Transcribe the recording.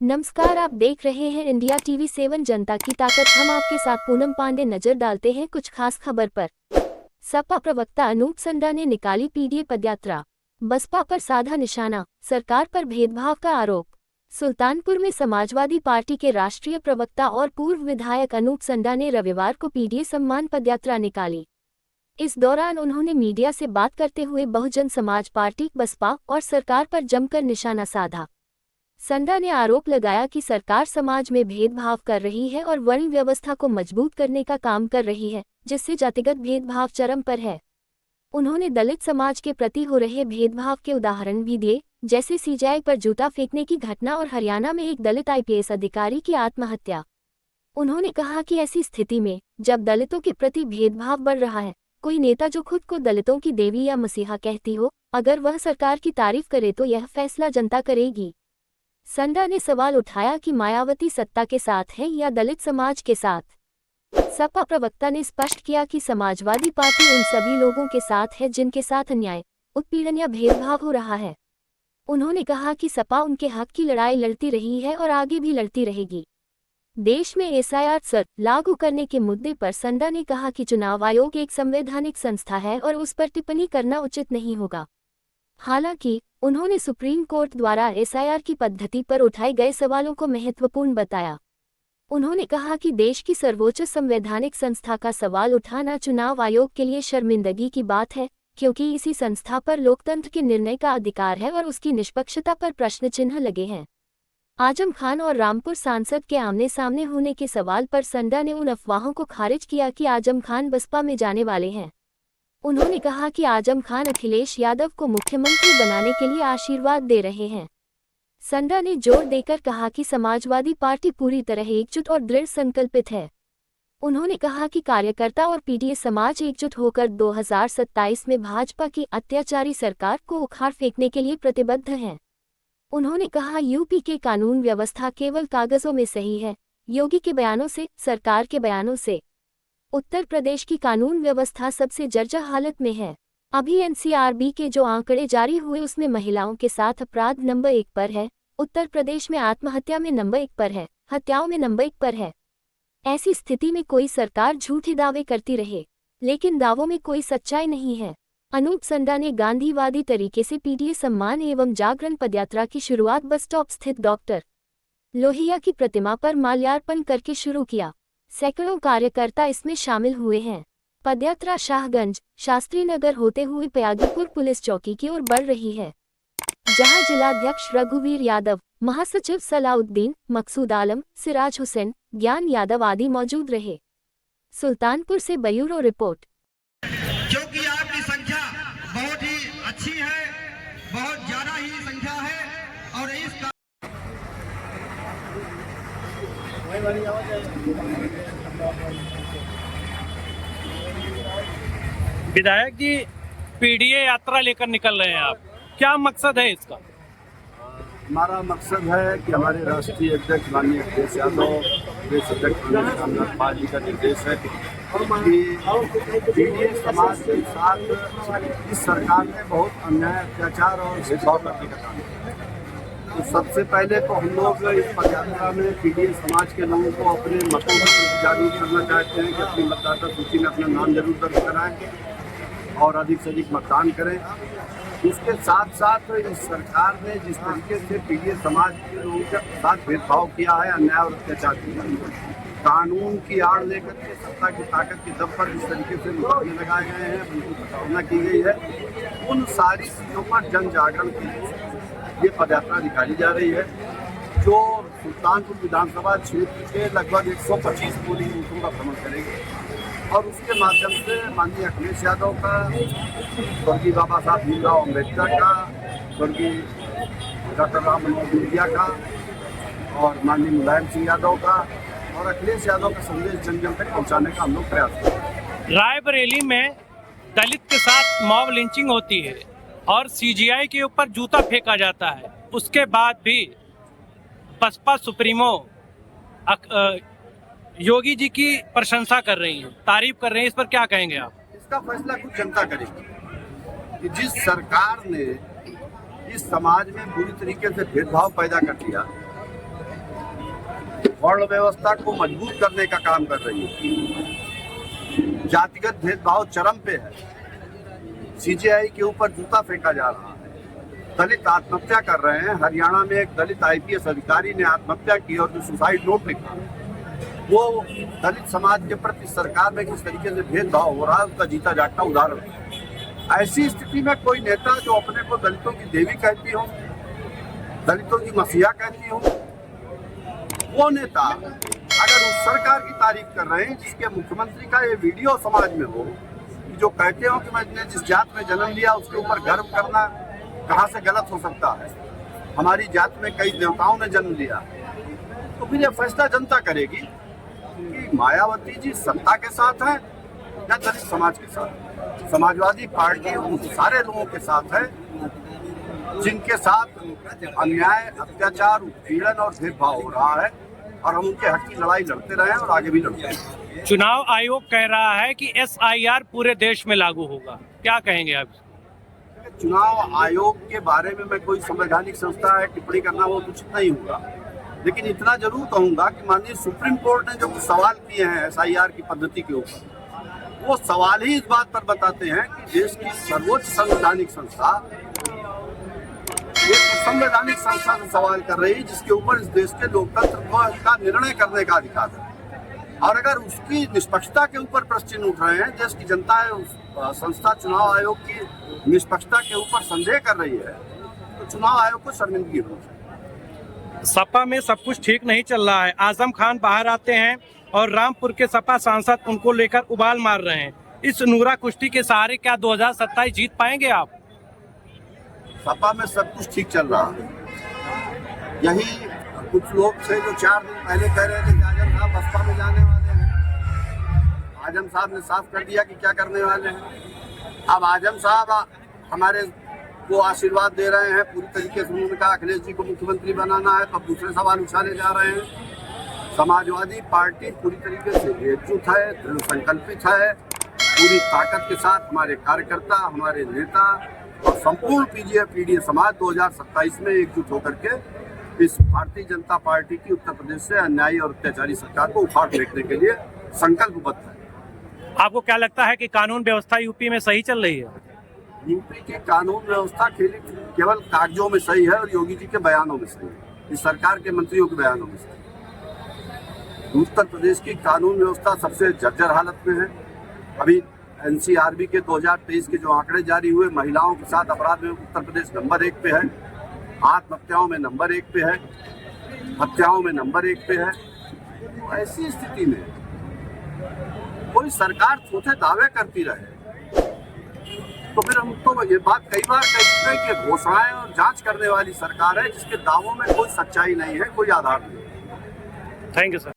नमस्कार, आप देख रहे हैं इंडिया टीवी 7 जनता की ताकत। हम आपके साथ पूनम पांडे नजर डालते हैं कुछ खास खबर पर। सपा प्रवक्ता अनूप संडा ने निकाली पीडीए पदयात्रा, बसपा पर साधा निशाना, सरकार पर भेदभाव का आरोप। सुल्तानपुर में समाजवादी पार्टी के राष्ट्रीय प्रवक्ता और पूर्व विधायक अनूप संडा ने रविवार को पीडीए सम्मान पदयात्रा निकाली। इस दौरान उन्होंने मीडिया से बात करते हुए बहुजन समाज पार्टी, बसपा और सरकार पर जमकर निशाना साधा। संडा ने आरोप लगाया कि सरकार समाज में भेदभाव कर रही है और वर्ण व्यवस्था को मजबूत करने का काम कर रही है, जिससे जातिगत भेदभाव चरम पर है। उन्होंने दलित समाज के प्रति हो रहे भेदभाव के उदाहरण भी दिए, जैसे सीजेआई पर जूता फेंकने की घटना और हरियाणा में एक दलित आईपीएस अधिकारी की आत्महत्या। उन्होंने कहा कि ऐसी स्थिति में जब दलितों के प्रति भेदभाव बढ़ रहा है, कोई नेता जो खुद को दलितों की देवी या मसीहा कहती हो, अगर वह सरकार की तारीफ करे तो यह फैसला जनता करेगी। संडा ने सवाल उठाया कि मायावती सत्ता के साथ है या दलित समाज के साथ। सपा प्रवक्ता ने स्पष्ट किया कि समाजवादी पार्टी उन सभी लोगों के साथ है जिनके साथ अन्याय, उत्पीड़न या भेदभाव हो रहा है। उन्होंने कहा कि सपा उनके हक की लड़ाई लड़ती रही है और आगे भी लड़ती रहेगी। देश में एसआईआर लागू करने के मुद्दे पर संडा ने कहा कि चुनाव आयोग एक संवैधानिक संस्था है और उस पर टिप्पणी करना उचित नहीं होगा। हालांकि उन्होंने सुप्रीम कोर्ट द्वारा एसआईआर की पद्धति पर उठाए गए सवालों को महत्वपूर्ण बताया। उन्होंने कहा कि देश की सर्वोच्च संवैधानिक संस्था का सवाल उठाना चुनाव आयोग के लिए शर्मिंदगी की बात है, क्योंकि इसी संस्था पर लोकतंत्र के निर्णय का अधिकार है और उसकी निष्पक्षता पर प्रश्न चिन्ह लगे हैं। आजम खान और रामपुर सांसद के आमने सामने होने के सवाल पर संडा ने उन अफवाहों को खारिज किया कि आजम खान बसपा में जाने वाले हैं। उन्होंने कहा कि आजम खान अखिलेश यादव को मुख्यमंत्री बनाने के लिए आशीर्वाद दे रहे हैं। संडा ने जोर देकर कहा कि समाजवादी पार्टी पूरी तरह एकजुट और दृढ़ संकल्पित है। उन्होंने कहा कि कार्यकर्ता और पीडीए समाज एकजुट होकर 2027 में भाजपा की अत्याचारी सरकार को उखाड़ फेंकने के लिए प्रतिबद्ध हैं। उन्होंने कहा, यूपी के कानून व्यवस्था केवल कागजों में सही है, योगी के बयानों से, सरकार के बयानों से। उत्तर प्रदेश की कानून व्यवस्था सबसे जर्जर हालत में है। अभी एनसीआरबी के जो आंकड़े जारी हुए उसमें महिलाओं के साथ अपराध नंबर 1 पर है, उत्तर प्रदेश में आत्महत्या में नंबर 1 पर है, हत्याओं में नंबर 1 पर है। ऐसी स्थिति में कोई सरकार झूठे दावे करती रहे, लेकिन दावों में कोई सच्चाई नहीं है। अनूप संडा ने गांधीवादी तरीके से पीडीए सम्मान एवं जागरण पदयात्रा की शुरुआत बस स्टॉप स्थित डॉक्टर लोहिया की प्रतिमा पर माल्यार्पण करके शुरू किया। सैकड़ों कार्यकर्ता इसमें शामिल हुए हैं। पदयात्रा शाहगंज, शास्त्री नगर होते हुए पयागीपुर पुलिस चौकी की ओर बढ़ रही है, जहां जिलाध्यक्ष रघुवीर यादव, महासचिव सलाउद्दीन, मकसूद आलम, सिराज हुसैन, ज्ञान यादव आदि मौजूद रहे। सुल्तानपुर से ब्यूरो रिपोर्ट। क्योंकि आपकी संख्या बहुत ही अच्छी है, बहुत ज्यादा ही संख्या है और इस विधायक जी, पीडीए यात्रा लेकर निकल रहे हैं आप, क्या मकसद है इसका? हमारा मकसद है कि हमारे राष्ट्रीय अध्यक्ष माननीय अखिलेश यादव, प्रदेश अध्यक्ष माननीय रामनाथ पाल जी का निर्देश है कि पीडीए समाज के साथ इस सरकार ने बहुत अन्याय, अत्याचार और भेदभाव करने का काम किया। तो सबसे पहले तो हम लोग इस पदयात्रा में पीडीए समाज के लोगों को अपने मतों पर जागरूक करना चाहते हैं कि अपनी मतदाता सूची में अपना नाम जरूर दर्ज कराएं और अधिक से अधिक मतदान करें। इसके साथ साथ इस सरकार ने जिस तरीके से पीडीए समाज के लोगों के साथ भेदभाव किया है, अन्याय और अत्याचार किया है, कानून की आड़ लेकर के सत्ता की ताकत के दम पर जिस तरीके से मुकदमे लगाए गए हैं, उनको प्रताड़ना की गई है, उन सारी चीज़ों पर जन जागरण के लिए ये पदयात्रा निकाली जा रही है, जो सुल्तानपुर विधानसभा क्षेत्र के लगभग 125 पोलिंग बूथों का भ्रमण करेगी और उसके माध्यम से माननीय अखिलेश यादव का, स्वर्गीय बाबा साहब भीमराव अम्बेडकर का, स्वर्गीय डॉक्टर राम मनोहर लोहिया का और माननीय मुलायम सिंह यादव का और अखिलेश यादव का संदेश जन जन तक पहुँचाने का हम लोग प्रयास करें। रायबरेली में दलित के साथ मॉब लिंचिंग होती है और सीजीआई के ऊपर जूता फेंका जाता है, उसके बाद भी बसपा सुप्रीमो योगी जी की प्रशंसा कर रही हैं, तारीफ कर रहे हैं, इस पर क्या कहेंगे आप? इसका फैसला खुद जनता करेगी कि जिस सरकार ने इस समाज में बुरी तरीके से भेदभाव पैदा कर दिया, वर्ण व्यवस्था को मजबूत करने का काम कर रही है। जातिगत भेदभाव चरम पे है। सीजेआई के ऊपर जूता फेंका जा रहा है। दलित आत्महत्या कर रहे हैं। हरियाणा में एक दलित आईपीएस अधिकारी ने आत्महत्या की और जो सुसाइड नोट लिखा, वो दलित समाज के प्रति सरकार में किस तरीके से भेदभाव हो रहा है उसका जीता जागता उदाहरण है। ऐसी स्थिति में कोई नेता जो अपने को दलितों की देवी कहती हो, दलितों की मसीहा कहती हो, वो नेता अगर उस सरकार की तारीफ कर रहे हैं जिसके मुख्यमंत्री का ये वीडियो समाज में हो, जो कहते हो कि मैंने जिस जात में जन्म लिया उसके ऊपर गर्व करना कहाँ से गलत हो सकता है। हमारी जात में कई देवताओं ने जन्म लिया, तो फिर यह फैसला जनता करेगी कि मायावती जी सत्ता के साथ हैं या दलित समाज के साथ। समाजवादी पार्टी उन सारे लोगों के साथ है जिनके साथ अन्याय, अत्याचार, उत्पीड़न और भेदभाव हो रहा है, और हम उनके हक की लड़ाई लड़ते रहे और आगे भी लड़ते हैं। चुनाव आयोग कह रहा है कि SIR पूरे देश में लागू होगा, क्या कहेंगे आप? चुनाव आयोग के बारे में मैं कोई संवैधानिक संस्था है, टिप्पणी करना वो उचित नहीं होगा, लेकिन इतना जरूर कहूंगा कि माननीय सुप्रीम कोर्ट ने जो कुछ सवाल किए हैं SIR की पद्धति के ऊपर, वो सवाल ही इस बात पर बताते हैं कि देश की सर्वोच्च संवैधानिक संस्था एक संवैधानिक संस्था से सवाल कर रही है जिसके ऊपर इस देश के लोकतंत्र का निर्णय करने का अधिकार है, और अगर उसकी निष्पक्षता के ऊपर प्रश्न चिन्ह उठ रहे हैं, देश की जनता है उस संस्था चुनाव आयोग की निष्पक्षता के ऊपर संदेह कर रही है, तो चुनाव आयोग को शर्मिंदगी होनी चाहिए। सपा में सब कुछ ठीक नहीं चल रहा है। आजम खान बाहर आते हैं और रामपुर के सपा सांसद उनको लेकर उबाल मार रहे हैं। इस नूरा कुश्ती के सहारे क्या 2027 जीत पाएंगे आप? सपा में सब कुछ ठीक चल रहा है। यही कुछ लोग थे जो 4 दिन पहले कह रहे थे कि आजम साहब बसपा में जाने वाले हैं। आजम साहब ने साफ कर दिया कि क्या करने वाले हैं। अब आजम साहब हमारे को आशीर्वाद दे रहे हैं पूरी तरीके से। उन्होंने कहा अखिलेश जी को मुख्यमंत्री बनाना है, तो अब दूसरे सवाल उछाले जा रहे हैं। समाजवादी पार्टी पूरी तरीके से एकजुट है, दृढ़ संकल्पित है। पूरी ताकत के साथ हमारे कार्यकर्ता, हमारे नेता और संपूर्ण पीडीए समाज 2027 में एकजुट होकर के इस भारतीय जनता पार्टी की उत्तर प्रदेश से अन्यायी और अत्याचारी सरकार को उखाड़ फेंकने के लिए संकल्पबद्ध है। आपको क्या लगता है कि कानून व्यवस्था यूपी में सही चल रही है? यूपी की कानून व्यवस्था केवल कागजों में सही है और योगी जी के बयानों में सही है, इस सरकार के मंत्रियों के बयानों में सही है। उत्तर प्रदेश की कानून व्यवस्था सबसे जर्जर हालत में है। अभी NCRB के 2023 के जो आंकड़े जारी हुए, महिलाओं के साथ अपराध में उत्तर प्रदेश नंबर 1 पे है, आत्महत्याओं में नंबर 1 पे है, हत्याओं में नंबर 1 पे है। तो ऐसी स्थिति में कोई सरकार छोटे दावे करती रहे तो फिर हम तो ये बात कई बार कह चुके हैं कि घोषणाएं और जांच करने वाली सरकार है जिसके दावों में कोई सच्चाई नहीं है, कोई आधार नहीं। Thank you sir.